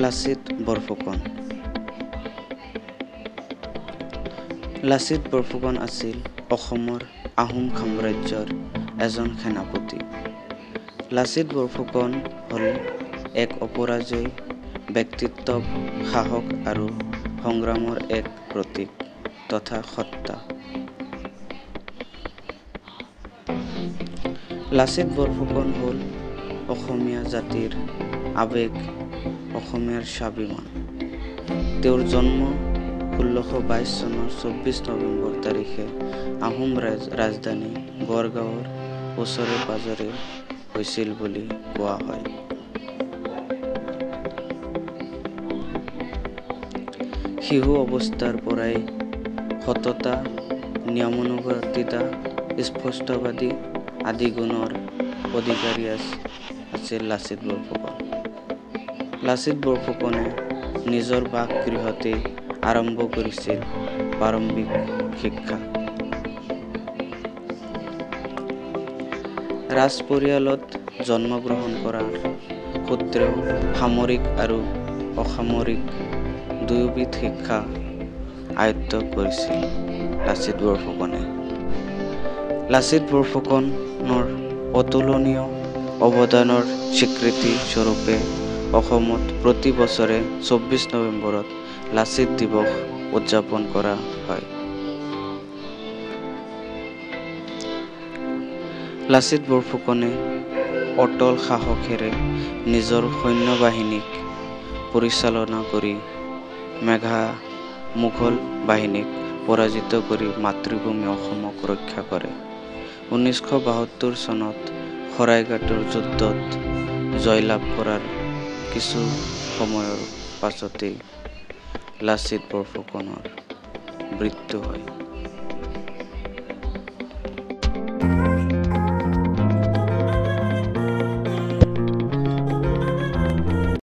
লাচিত বৰফুকন। লাচিত বৰফুকন আছিল অসমৰ আহোম সাম্ৰাজ্যৰ এজন সেনাপতি। লাচিত বৰফুকন হ'ল এক অপৰাজয় ব্যক্তিত্ব, সাহস আৰু সংগ্ৰামৰ এক প্ৰতীক তথা সত্তা। লাচিত বৰফুকন হ'ল অসমীয়া জাতিৰ আৱেগ, অসমীয়াৰ স্বাভিমান। তেওঁৰ জন্ম 1622 চনৰ 24 নৱেম্বৰ তাৰিখে আহোম ৰাজধানী গড়গাঁৱৰ ওচৰে পাজৰে হৈছিল বুলি কোৱা হয়। শিশু অৱস্থাৰ পৰাই সততা, নিয়মানুৱৰ্তিতা, স্পষ্টবাদী আদি গুণৰ অধিকাৰী আছিল লাচিত বৰফুকন। লাচিত বৰফুকনে নিজৰ বাসগৃহতে আৰম্ভ কৰিছিল প্ৰাৰম্ভিক শিক্ষা। ৰাজ পৰিয়ালত জন্মগ্ৰহণ কৰাৰ সূত্ৰেও সামৰিক আৰু অসামৰিক দুয়োবিধ শিক্ষা আয়ত্ত কৰিছিল লাচিত বৰফুকনে। লাচিত বৰফুকনৰ অতুলনীয় অৱদানৰ স্বীকৃতি স্বৰূপে অসমত প্ৰতি বছৰে 24 নৱেম্বৰত লাচিত দিৱস উদযাপন কৰা হয়। লাচিত বৰফুকনে অটল সাহসেৰে নিজৰ সৈন্যবাহিনীক পৰিচালনা কৰি মোগল বাহিনীক পৰাজিত কৰি মাতৃভূমি অসমক ৰক্ষা কৰে। 1972 চনত শৰাইঘাটৰ যুদ্ধত জয়লাভ কৰাৰ কিছু সময়ৰ পাছতেই লাচিত বৰফুকনৰ মৃত্যু হয়।